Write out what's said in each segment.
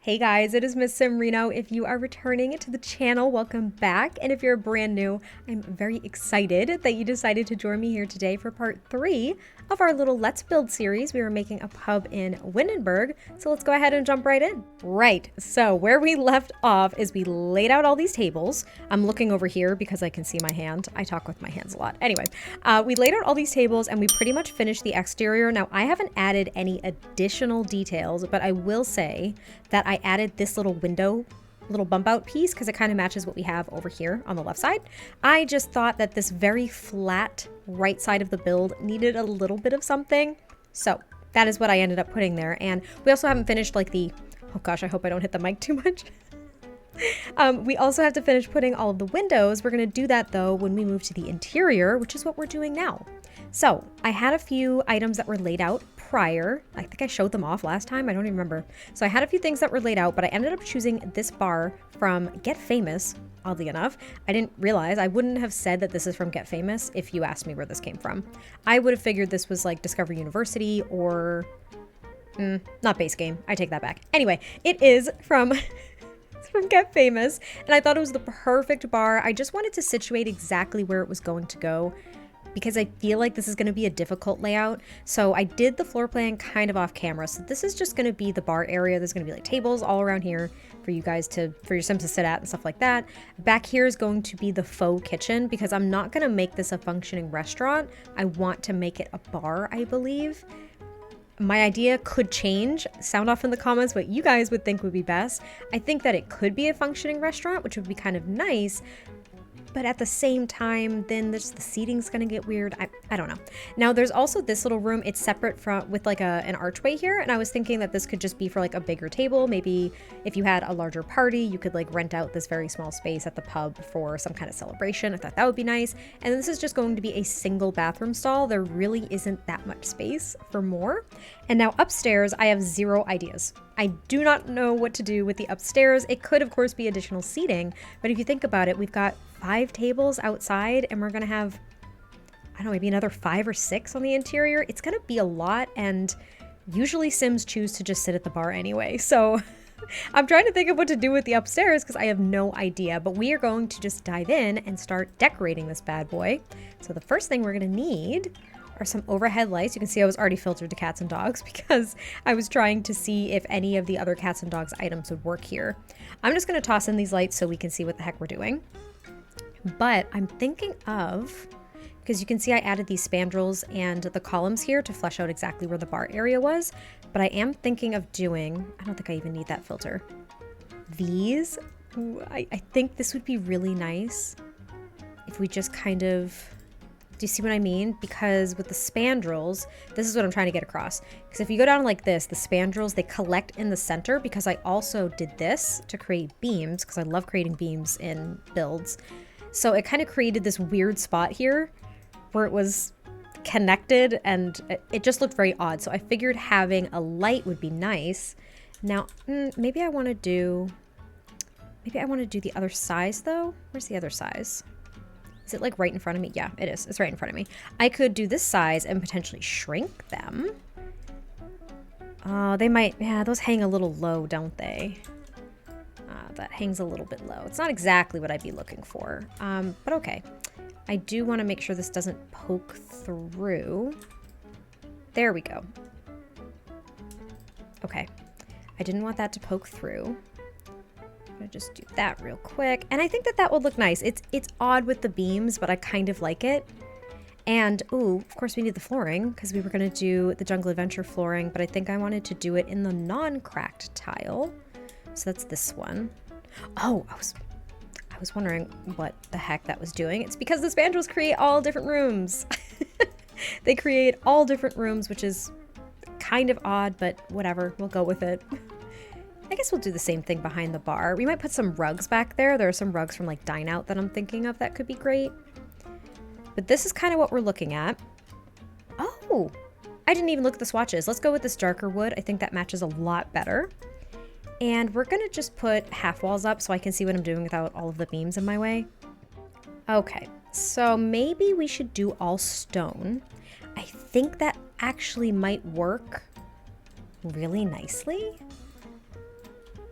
Hey guys, it is MissSimReno. If you are returning to the channel, welcome back. And if you're brand new, I'm very excited that you decided to join me here today for part 3 of our little Let's Build series. We were making a pub in Windenburg, so let's go ahead and jump right in. Right, so where we left off is we laid out all these tables. I'm looking over here because I can see my hand. I talk with my hands a lot. Anyway, we laid out all these tables and we pretty much finished the exterior. Now, I haven't added any additional details, but I will say that I added this little window, little bump out piece because it kind of matches what we have over here on the left side. I just thought that this very flat right side of the build needed a little bit of something. So that is what I ended up putting there. And we also haven't finished like the, oh gosh, I hope I don't hit the mic too much. We also have to finish putting all of the windows. We're going to do that though when we move to the interior, which is what we're doing now. So I had a few items that were laid out prior. I think I showed them off last time. I don't even remember. So I had a few things that were laid out, but I ended up choosing this bar from Get Famous, oddly enough. I didn't realize, I wouldn't have said that this is from Get Famous if you asked me where this came from. I would have figured this was like Discover University or, not Base Game. I take that back. Anyway, it is from... from Get Famous, and I thought it was the perfect bar. I just wanted to situate exactly where it was going to go because I feel like this is going to be a difficult layout. So I did the floor plan kind of off camera. So this is just going to be the bar area. There's going to be like tables all around here for you guys to, for your Sims to sit at and stuff like that. Back here is going to be the faux kitchen because I'm not going to make this a functioning restaurant. I want to make it a bar, I believe. My idea could change. Sound off in the comments what you guys would think would be best. I think that it could be a functioning restaurant, which would be kind of nice. But at the same time, then the seating's gonna get weird. I don't know. Now there's also this little room. It's separate from with like an archway here. And I was thinking that this could just be for like a bigger table. Maybe if you had a larger party, you could like rent out this very small space at the pub for some kind of celebration. I thought that would be nice. And this is just going to be a single bathroom stall. There really isn't that much space for more. And now upstairs, I have 0 ideas. I do not know what to do with the upstairs. It could, of course, be additional seating, but if you think about it, we've got 5 tables outside and we're gonna have, I don't know, maybe another 5 or 6 on the interior. It's gonna be a lot, and usually Sims choose to just sit at the bar anyway. So I'm trying to think of what to do with the upstairs because I have no idea, but we are going to just dive in and start decorating this bad boy. So the first thing we're gonna need are some overhead lights. You can see I was already filtered to cats and dogs because I was trying to see if any of the other cats and dogs items would work here. I'm just gonna toss in these lights so we can see what the heck we're doing. But I'm thinking of, because you can see I added these spandrels and the columns here to flesh out exactly where the bar area was, but I am thinking of doing, I don't think I even need that filter. These, ooh, I think this would be really nice if we just kind of, do you see what I mean? Because with the spandrels, this is what I'm trying to get across. Because if you go down like this, the spandrels, they collect in the center because I also did this to create beams because I love creating beams in builds. So it kind of created this weird spot here where it was connected and it just looked very odd. So I figured having a light would be nice. Now, maybe I want to do the other size though. Where's the other size? Is it like right in front of me? Yeah, it is. It's right in front of me. I could do this size and potentially shrink them. They might, yeah, those hang a little low, don't they? That hangs a little bit low. It's not exactly what I'd be looking for, but okay. I do want to make sure this doesn't poke through. There we go. Okay. I didn't want that to poke through. I'm gonna just do that real quick. And I think that that would look nice. It's odd with the beams, but I kind of like it. And, ooh, of course we need the flooring because we were gonna do the Jungle Adventure flooring, but I think I wanted to do it in the non-cracked tile. So that's this one. Oh, I was wondering what the heck that was doing. It's because the spandrels create all different rooms. They create all different rooms, which is kind of odd, but whatever, we'll go with it. I guess we'll do the same thing behind the bar. We might put some rugs back there. There are some rugs from like Dine Out that I'm thinking of that could be great. But this is kind of what we're looking at. Oh, I didn't even look at the swatches. Let's go with this darker wood. I think that matches a lot better. And we're gonna just put half walls up so I can see what I'm doing without all of the beams in my way. Okay, so maybe we should do all stone. I think that actually might work really nicely.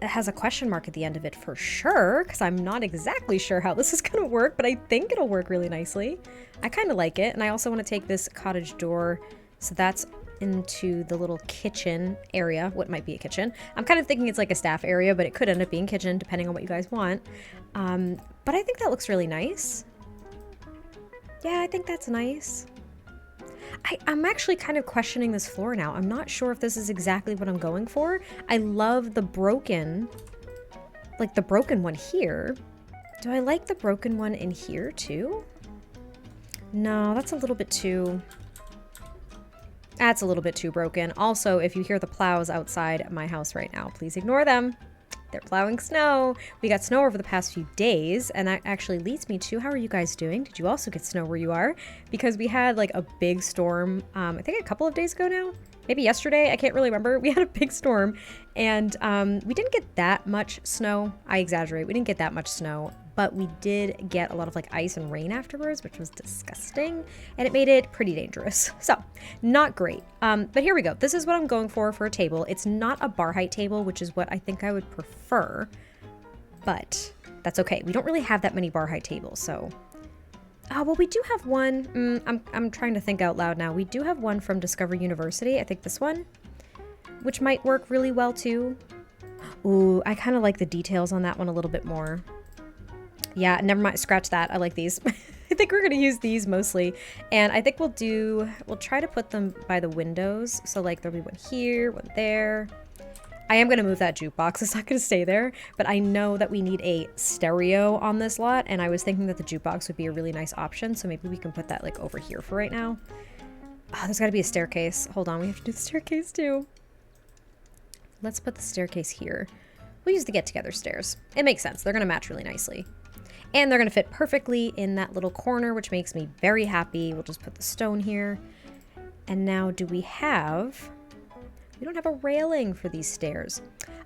it has a question mark at the end of it for sure, because I'm not exactly sure how this is going to work, but I think it'll work really nicely. I kind of like it, and I also want to take this cottage door, so that's into the little kitchen area, what might be a kitchen. I'm kind of thinking it's like a staff area, but it could end up being kitchen, depending on what you guys want. But I think that looks really nice. Yeah, I think that's nice. I'm actually kind of questioning this floor now. I'm not sure if this is exactly what I'm going for. I love the broken, like the broken one here. Do I like the broken one in here too? No, that's a little bit too... That's a little bit too broken. Also, if you hear the plows outside my house right now, please ignore them. They're plowing snow. We got snow over the past few days, and that actually leads me to, how are you guys doing? Did you also get snow where you are? Because we had like a big storm, I think a couple of days ago now. Maybe yesterday, I can't really remember. We had a big storm, and we didn't get that much snow. I exaggerate. We didn't get that much snow, but we did get a lot of like ice and rain afterwards, which was disgusting, and it made it pretty dangerous. So, not great. But here we go. This is what I'm going for a table. It's not a bar height table, which is what I think I would prefer, but that's okay. We don't really have that many bar height tables, so... well, we do have one. I'm trying to think out loud now. We do have one from Discover University. I think this one, which might work really well too. Ooh, I kind of like the details on that one a little bit more. Yeah, never mind. Scratch that. I like these. I think we're going to use these mostly. And I think we'll try to put them by the windows. So like there'll be one here, one there. I am going to move that jukebox. It's not going to stay there, but I know that we need a stereo on this lot, and I was thinking that the jukebox would be a really nice option, so maybe we can put that like over here for right now. Oh, there's got to be a staircase. Hold on, we have to do the staircase too. Let's put the staircase here. We'll use the get-together stairs. It makes sense. They're going to match really nicely. And they're going to fit perfectly in that little corner, which makes me very happy. We'll just put the stone here. And now do we have... We don't have a railing for these stairs.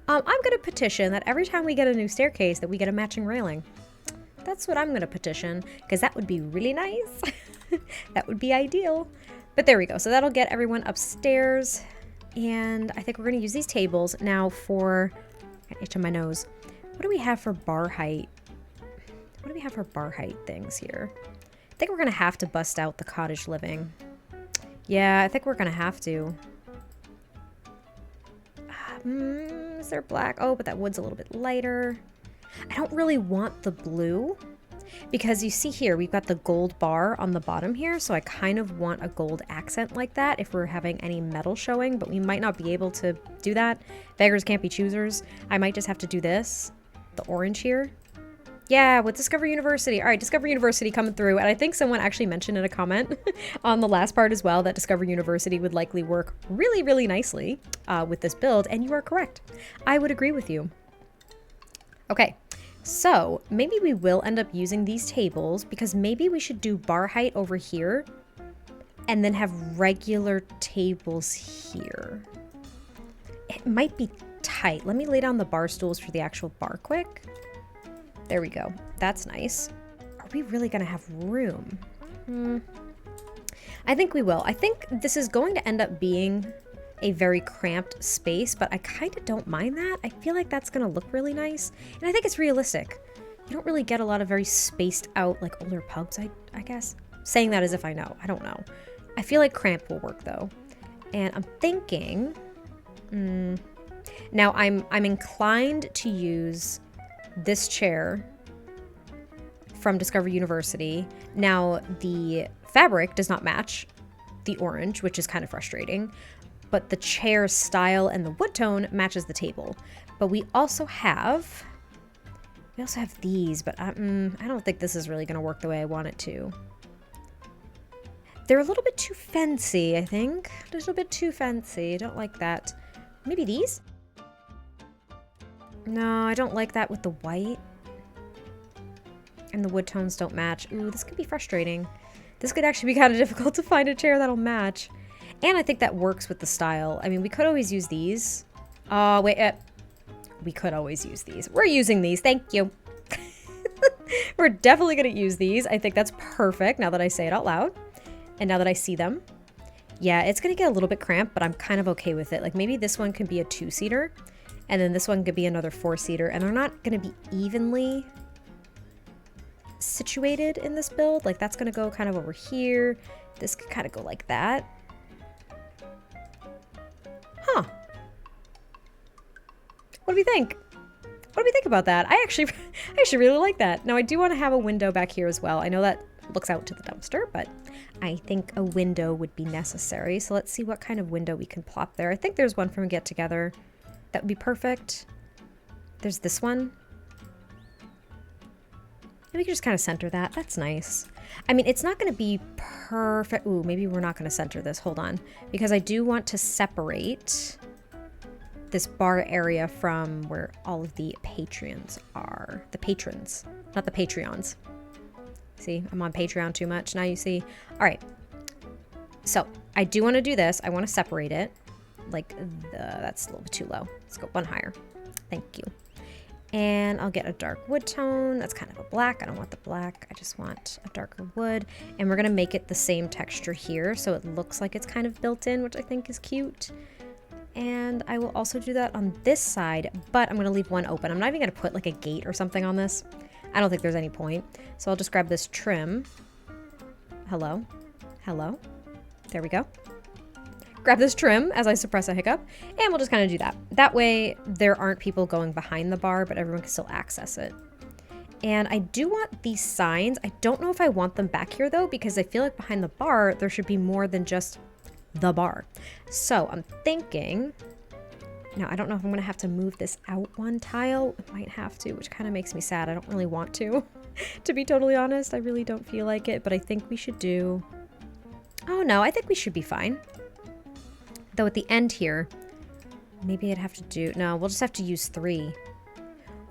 I'm going to petition that every time we get a new staircase that we get a matching railing. That's what I'm going to petition, because that would be really nice. That would be ideal. But there we go. So that'll get everyone upstairs. And I think we're going to use these tables. Now for... I got itch on my nose. What do we have for bar height? What do we have for bar height things here? I think we're going to have to bust out the cottage living. Yeah, I think we're going to have to. Is there black? Oh, but that wood's a little bit lighter. I don't really want the blue because you see here, we've got the gold bar on the bottom here. So I kind of want a gold accent like that if we're having any metal showing, but we might not be able to do that. Beggars can't be choosers. I might just have to do this, the orange here. Yeah, with Discover University. All right, Discover University coming through. And I think someone actually mentioned in a comment on the last part as well that Discover University would likely work really, really nicely with this build. And you are correct. I would agree with you. Okay, so maybe we will end up using these tables because maybe we should do bar height over here and then have regular tables here. It might be tight. Let me lay down the bar stools for the actual bar quick. There we go. That's nice. Are we really going to have room? I think we will. I think this is going to end up being a very cramped space, but I kind of don't mind that. I feel like that's going to look really nice. And I think it's realistic. You don't really get a lot of very spaced out, like older pugs, I guess. Saying that as if I know. I don't know. I feel like cramped will work though. And I'm thinking... Now I'm inclined to use... this chair from Discover University. Now, the fabric does not match the orange, which is kind of frustrating, but the chair style and the wood tone matches the table. But we also have these, but I don't think this is really going to work the way I want it to. They're a little bit too fancy, I think. A little bit too fancy. I don't like that. Maybe these? No, I don't like that with the white. And the wood tones don't match. Ooh, this could be frustrating. This could actually be kind of difficult to find a chair that'll match. And I think that works with the style. I mean, we could always use these. Oh, wait. We could always use these. We're using these. Thank you. We're definitely going to use these. I think that's perfect now that I say it out loud. And now that I see them. Yeah, it's going to get a little bit cramped, but I'm kind of okay with it. Like maybe this one can be a two-seater. And then this one could be another 4-seater, and they're not going to be evenly situated in this build. Like that's going to go kind of over here. This could kind of go like that. Huh. What do we think? What do we think about that? I actually really like that. Now I do want to have a window back here as well. I know that looks out to the dumpster, but I think a window would be necessary. So let's see what kind of window we can plop there. I think there's one from Get Together. That would be perfect. There's this one. Maybe we can just kind of center that. That's nice. I mean, it's not going to be perfect. Ooh, maybe we're not going to center this. Hold on. Because I do want to separate this bar area from where all of the patrons are. The patrons, not the Patreons. See, I'm on Patreon too much. Now you see. All right. So I do want to do this. I want to separate it. Like, that's a little bit too low. Let's go one higher. Thank you. And I'll get a dark wood tone. That's kind of a black. I don't want the black. I just want a darker wood. And we're going to make it the same texture here, so it looks like it's kind of built in, which I think is cute. And I will also do that on this side, but I'm going to leave one open. I'm not even going to put like a gate or something on this. I don't think there's any point. So I'll just grab this trim. Hello. Hello. There we go. Grab this trim as I suppress a hiccup, and we'll just kind of do that. That way there aren't people going behind the bar, but everyone can still access it. And I do want these signs. I don't know if I want them back here though, because I feel like behind the bar, there should be more than just the bar. So I'm thinking, now I don't know if I'm gonna have to move this out one tile. I might have to, which kind of makes me sad. I don't really want to, to be totally honest. I really don't feel like it, but I think we should do, oh no, I think we should be fine. Though at the end here, maybe I'd have to do, no, we'll just have to use 3.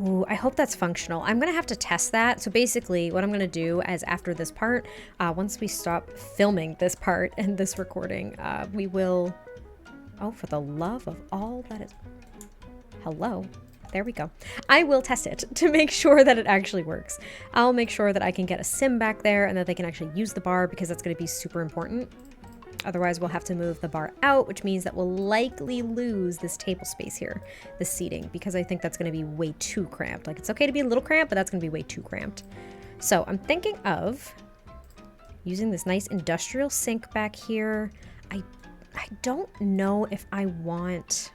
Ooh, I hope that's functional. I'm gonna have to test that. So basically what I'm gonna do is after this part, once we stop filming this part and this recording, we will, oh, for the love of all that is, hello. There we go. I will test it to make sure that it actually works. I'll make sure that I can get a sim back there and that they can actually use the bar, because that's gonna be super important. Otherwise, we'll have to move the bar out, which means that we'll likely lose this table space here, this seating, because I think that's going to be way too cramped. Like, it's okay to be a little cramped, but that's going to be way too cramped. So I'm thinking of using this nice industrial sink back here. I don't know if I want...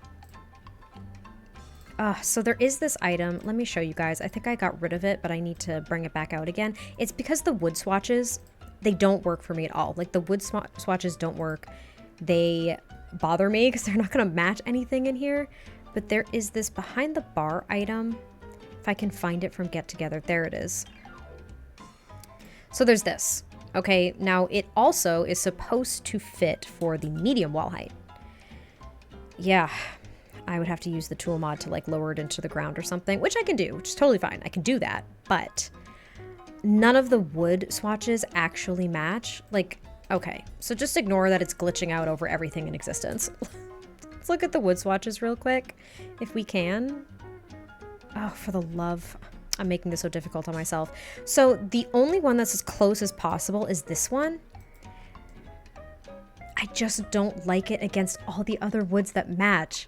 so there is this item. Let me show you guys. I think I got rid of it, but I need to bring it back out again. It's because the wood swatches... they don't work for me at all. Like the wood swatches don't work. They bother me because they're not going to match anything in here. But there is this behind the bar item. If I can find it from Get Together. There it is. So there's this. Okay, now it also is supposed to fit for the medium wall height. Yeah, I would have to use the tool mod to like lower it into the ground or something, which I can do, which is totally fine. I can do that, but... none of the wood swatches actually match. Like, okay, so just ignore that it's glitching out over everything in existence. Let's look at the wood swatches real quick, if we can. Oh, for the love, I'm making this so difficult on myself. So the only one that's as close as possible is this one. I just don't like it against all the other woods that match.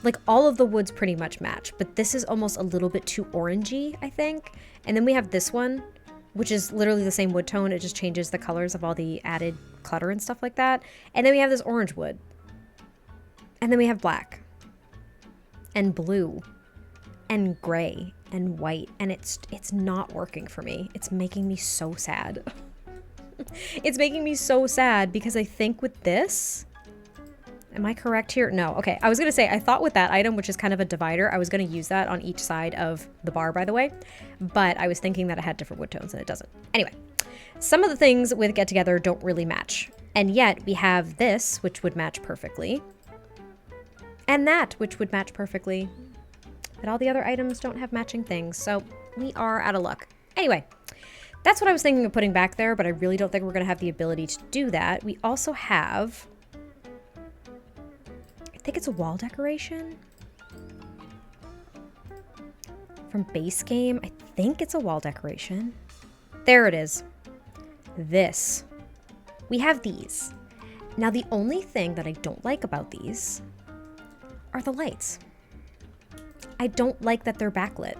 Like all of the woods pretty much match, but this is almost a little bit too orangey, I think. And then we have this one, which is literally the same wood tone. It just changes the colors of all the added clutter and stuff like that. And then we have this orange wood. And then we have black. And blue. And gray. And white. And it's not working for me. It's making me so sad. It's making me so sad because I think with this... am I correct here? No. Okay. I was going to say, I thought with that item, which is kind of a divider, I was going to use that on each side of the bar, by the way. But I was thinking that it had different wood tones and it doesn't. Anyway, some of the things with Get Together don't really match. And yet we have this, which would match perfectly. And that, which would match perfectly. But all the other items don't have matching things. So we are out of luck. Anyway, that's what I was thinking of putting back there, but I really don't think we're going to have the ability to do that. We also have... I think it's a wall decoration from base game. I think it's a wall decoration. There it is. This. We have these. Now the only thing that I don't like about these are the lights. I don't like that they're backlit.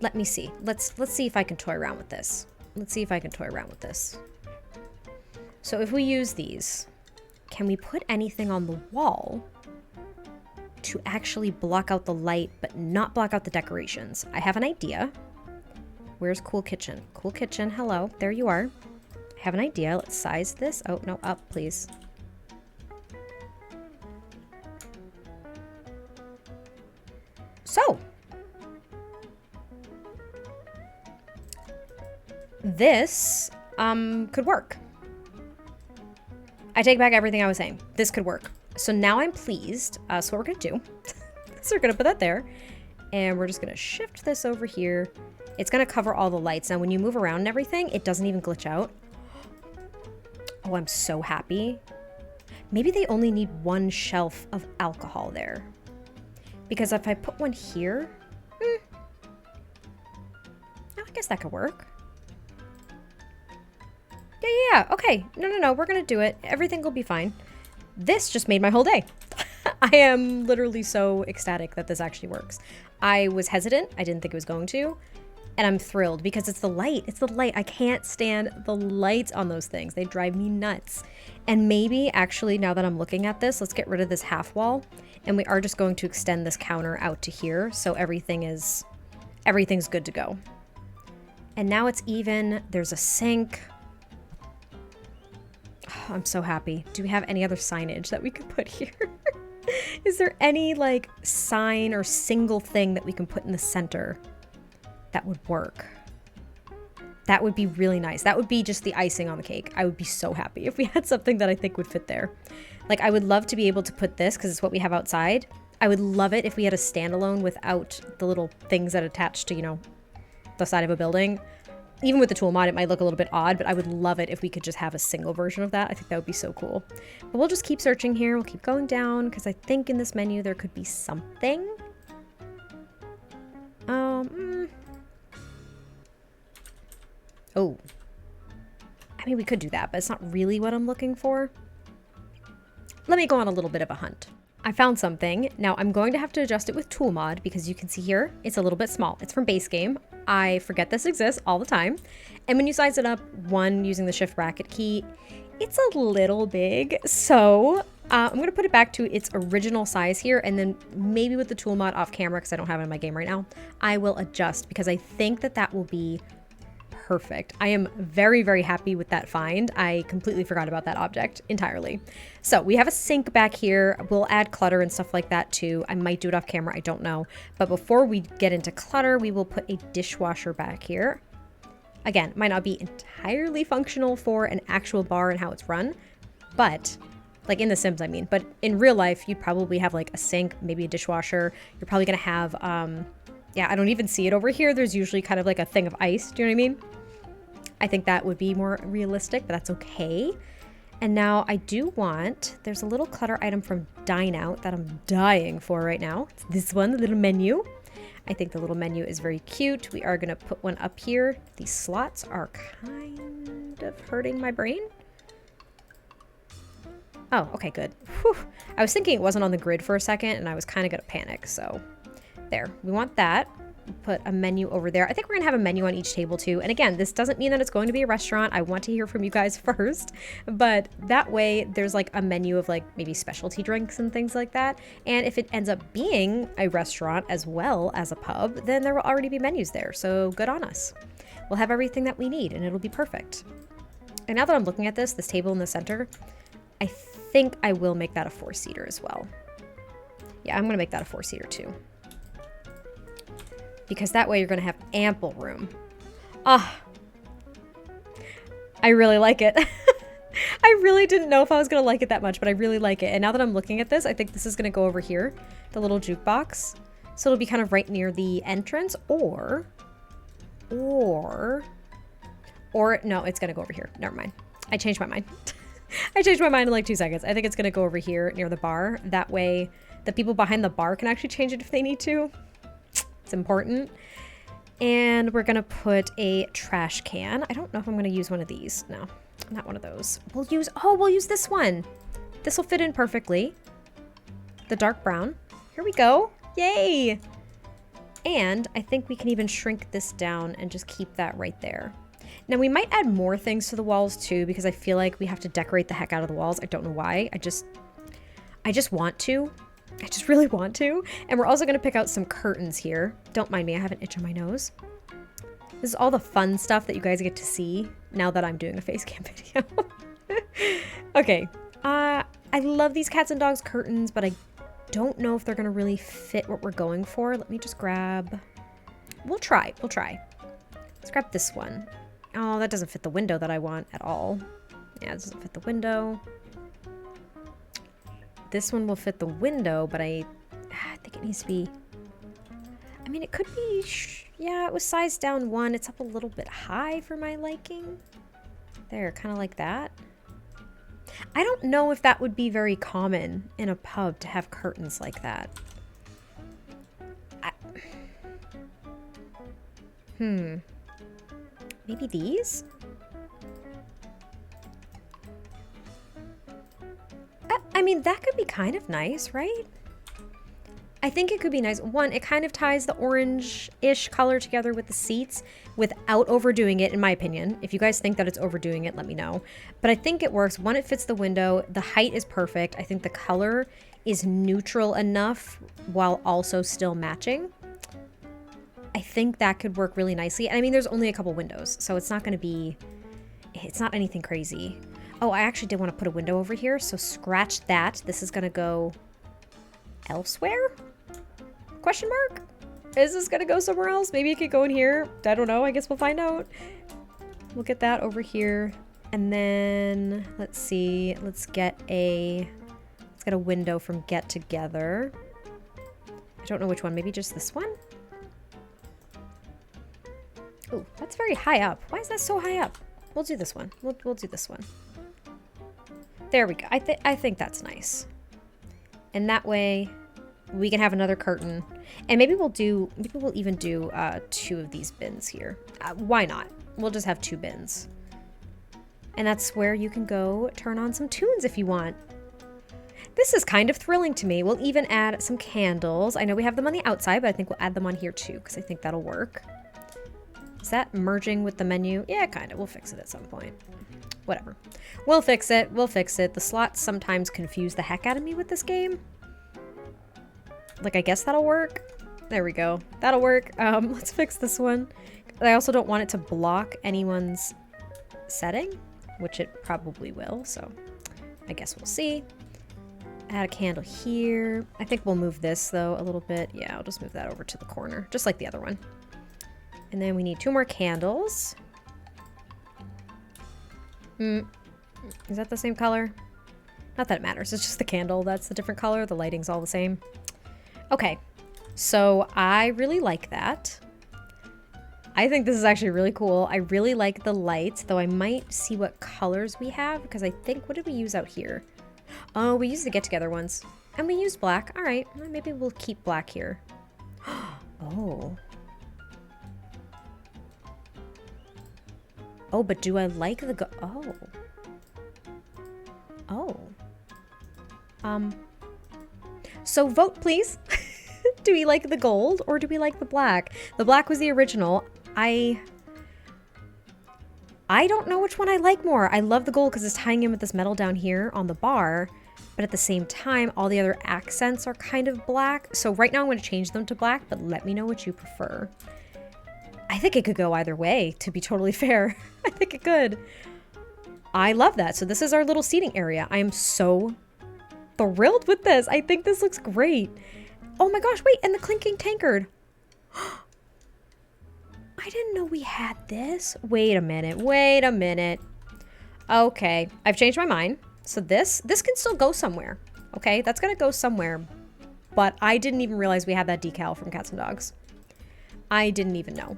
Let me see. Let's see if I can toy around with this. So if we use these, can we put anything on the wall to actually block out the light but not block out the decorations? I have an idea. Where's Cool Kitchen? Cool Kitchen, hello. There you are. I have an idea. Let's size this. Oh, no, up, please. So, this could work. I take back everything I was saying. This could work. So now I'm pleased. So what we're going to do is we're going to put that there. And we're just going to shift this over here. It's going to cover all the lights. Now, when you move around and everything, it doesn't even glitch out. Oh, I'm so happy. Maybe they only need one shelf of alcohol there. Because if I put one here, I guess that could work. Yeah, okay. No, we're going to do it. Everything will be fine. This just made my whole day. I am literally so ecstatic that this actually works. I was hesitant. I didn't think it was going to. And I'm thrilled because it's the light. It's the light. I can't stand the lights on those things. They drive me nuts. And maybe actually now that I'm looking at this, let's get rid of this half wall. And we are just going to extend this counter out to here. So everything's good to go. And now it's even. There's a sink. Oh, I'm so happy. Do we have any other signage that we could put here? Is there any like sign or single thing that we can put in the center that would work? That would be really nice. That would be just the icing on the cake. I would be so happy if we had something that I think would fit there. Like, I would love to be able to put this because it's what we have outside. I would love it if we had a standalone without the little things that attach to, you know, the side of a building. Even with the tool mod, it might look a little bit odd, but I would love it if we could just have a single version of that. I think that would be so cool. But we'll just keep searching here. We'll keep going down because I think in this menu there could be something. Oh. I mean, we could do that, but it's not really what I'm looking for. Let me go on a little bit of a hunt. I found something. Now, I'm going to have to adjust it with tool mod because you can see here, it's a little bit small. It's from base game. I forget this exists all the time. And when you size it up, using the shift bracket key, it's a little big. So I'm going to put it back to its original size here. And then maybe with the tool mod off camera, because I don't have it in my game right now, I will adjust because I think that that will be perfect. I am very, very happy with that find. I completely forgot about that object entirely. So we have a sink back here. We'll add clutter and stuff like that too. I might do it off camera. I don't know. But before we get into clutter, we will put a dishwasher back here. Again, might not be entirely functional for an actual bar and how it's run, but like in The Sims, I mean, but in real life, you'd probably have like a sink, maybe a dishwasher. You're probably going to have, yeah, I don't even see it over here. There's usually kind of like a thing of ice. Do you know what I mean? I think that would be more realistic, but that's okay. And now I do want, there's a little clutter item from Dine Out that I'm dying for right now. It's this one, the little menu. I think the little menu is very cute. We are going to put one up here. These slots are kind of hurting my brain. Oh, okay, good. Whew. I was thinking it wasn't on the grid for a second and I was kind of going to panic. So there, we want that. Put a menu over there. I think we're gonna have a menu on each table too. And again, this doesn't mean that it's going to be a restaurant. I want to hear from you guys first, but that way there's like a menu of like maybe specialty drinks and things like that. And if it ends up being a restaurant as well as a pub, then there will already be menus there. So good on us. We'll have everything that we need and it'll be perfect. And now that I'm looking at this table in the center, I think I will make that a 4-seater as well. Yeah, I'm gonna make that a 4-seater too. Because that way you're going to have ample room. Ah, I really like it. I really didn't know if I was going to like it that much, but I really like it. And now that I'm looking at this, I think this is going to go over here, the little jukebox. So it'll be kind of right near the entrance or no, it's going to go over here. Never mind. I changed my mind. I changed my mind in like 2 seconds. I think it's going to go over here near the bar. That way the people behind the bar can actually change it if they need to. It's important. And we're going to put a trash can. I don't know if I'm going to use one of these. No, not one of those. We'll use this one. This will fit in perfectly. the dark brown. Here we go. Yay! And I think we can even shrink this down and just keep that right there. Now we might add more things to the walls too, because I feel like we have to decorate the heck out of the walls. I don't know why. I just want to. I just really want to. And we're also going to pick out some curtains here. Don't mind me, I have an itch on my nose. This is all the fun stuff that you guys get to see now that I'm doing a face cam video. Okay. I love these cats and dogs curtains, but I don't know if they're going to really fit what we're going for. Let me just grab... We'll try. Let's grab this one. Oh, that doesn't fit the window that I want at all. Yeah, it doesn't fit the window. This one will fit the window, but I think it needs to be... I mean, it could be... Yeah, it was sized down 1. It's up a little bit high for my liking. There, kind of like that. I don't know if that would be very common in a pub to have curtains like that. Maybe these? I mean, that could be kind of nice, right? I think it could be nice. One, it kind of ties the orange-ish color together with the seats without overdoing it, in my opinion. If you guys think that it's overdoing it, let me know. But I think it works. One, it fits the window. The height is perfect. I think the color is neutral enough while also still matching. I think that could work really nicely. And I mean, there's only a couple windows, so it's not going to be... It's not anything crazy. Oh, I actually did want to put a window over here, so scratch that. This is going to go elsewhere? Question mark? Is this going to go somewhere else? Maybe it could go in here. I don't know. I guess we'll find out. We'll get that over here. And then, let's see. Let's get a window from Get Together. I don't know which one. Maybe just this one? Oh, that's very high up. Why is that so high up? We'll do this one. We'll do this one. There we go. I think that's nice. And that way we can have another curtain. And maybe we'll even do 2 of these bins here. Why not? We'll just have 2 bins. And that's where you can go turn on some tunes if you want. This is kind of thrilling to me. We'll even add some candles. I know we have them on the outside, but I think we'll add them on here too, because I think that'll work. Is that merging with the menu? Yeah, kind of. We'll fix it at some point. Whatever. We'll fix it. We'll fix it. The slots sometimes confuse the heck out of me with this game. Like, I guess that'll work. There we go. That'll work. Let's fix this one. I also don't want it to block anyone's setting, which it probably will, so I guess we'll see. Add a candle here. I think we'll move this, though, a little bit. Yeah, I'll just move that over to the corner, just like the other one. And then we need 2 more candles. Is that the same color? Not that it matters. It's just the candle that's the different color. The lighting's all the same. Okay. So I really like that. I think this is actually really cool. I really like the lights, though I might see what colors we have, because I think, what did we use out here? Oh, we used the get-together ones. And we used black. All right. Maybe we'll keep black here. Oh. Oh, but do I like the so vote, please. Do we like the gold or do we like the black? The black was the original. I don't know which one I like more. I love the gold because it's tying in with this metal down here on the bar, but at the same time, all the other accents are kind of black. So right now I'm going to change them to black, but let me know what you prefer. I think it could go either way, to be totally fair. I think it could. I love that. So this is our little seating area. I am so thrilled with this. I think this looks great. Oh my gosh, wait, and the clinking tankard. I didn't know we had this. Wait a minute. Okay, I've changed my mind. So this can still go somewhere. Okay, that's gonna go somewhere. But I didn't even realize we had that decal from Cats and Dogs. I didn't even know.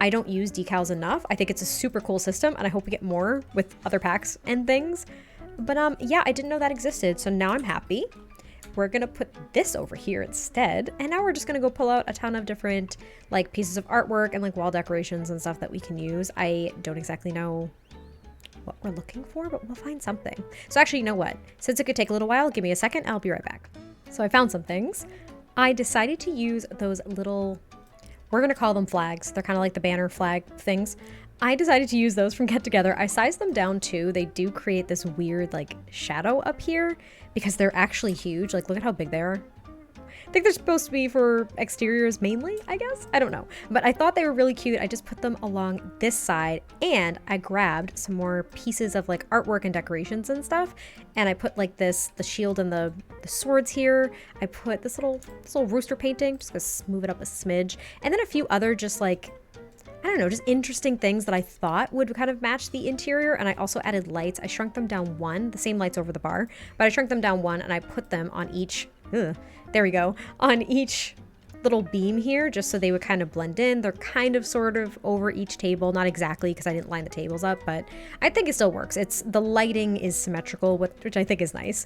I don't use decals enough. I think it's a super cool system, and I hope we get more with other packs and things. But yeah, I didn't know that existed, so now I'm happy. We're gonna put this over here instead, and now we're just gonna go pull out a ton of different like pieces of artwork and like wall decorations and stuff that we can use. I don't exactly know what we're looking for, but we'll find something. So actually, you know what? Since it could take a little while, give me a second, I'll be right back. So I found some things. I decided to use those little, we're gonna call them flags. They're kind of like the banner flag things. I decided to use those from Get Together. I sized them down too. They do create this weird like shadow up here because they're actually huge. Like look at how big they are. I think they're supposed to be for exteriors mainly, I guess. I don't know. But I thought they were really cute. I just put them along this side and I grabbed some more pieces of like artwork and decorations and stuff. And I put like this, the shield and the swords here. I put this little rooster painting, just gonna move it up a smidge. And then a few other just like, I don't know, just interesting things that I thought would kind of match the interior. And I also added lights. I shrunk them down one, the same lights over the bar, but I shrunk them down one and I put them on each, there we go, on each little beam here, just so they would kind of blend in. They're kind of sort of over each table, not exactly because I didn't line the tables up, but I think it still works. The lighting is symmetrical, which I think is nice.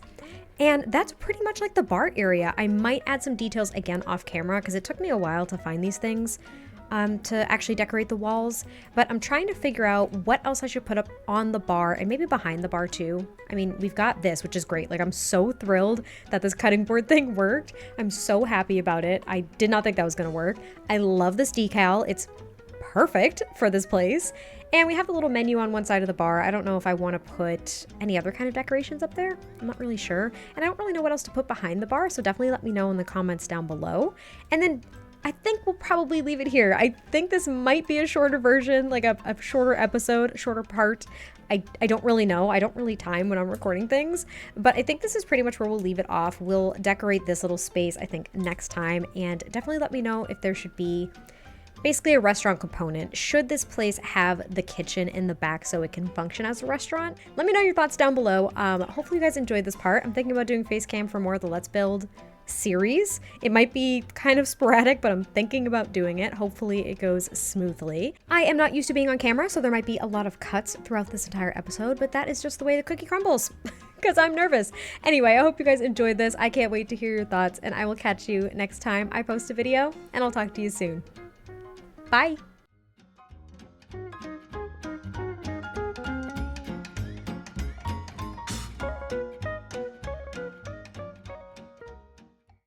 And that's pretty much like the bar area. I might add some details again off camera because it took me a while to find these things. To actually decorate the walls, but I'm trying to figure out what else I should put up on the bar and maybe behind the bar too. I mean, we've got this, which is great. Like I'm so thrilled that this cutting board thing worked. I'm so happy about it. I did not think that was going to work. I love this decal. It's perfect for this place. And we have the little menu on one side of the bar. I don't know if I want to put any other kind of decorations up there. I'm not really sure. And I don't really know what else to put behind the bar. So definitely let me know in the comments down below. And then I think we'll probably leave it here. I think this might be a shorter version, like a shorter episode, shorter part. I don't really know. I don't really time when I'm recording things, but I think this is pretty much where we'll leave it off. We'll decorate this little space, I think, next time, and definitely let me know if there should be basically a restaurant component. Should this place have the kitchen in the back so it can function as a restaurant? Let me know your thoughts down below. Hopefully you guys enjoyed this part. I'm thinking about doing face cam for more of the Let's Build series. It might be kind of sporadic, but I'm thinking about doing it. Hopefully it goes smoothly. I am not used to being on camera, so there might be a lot of cuts throughout this entire episode, but that is just the way the cookie crumbles because I'm nervous. Anyway, I hope you guys enjoyed this. I can't wait to hear your thoughts, and I will catch you next time I post a video, and I'll talk to you soon. Bye!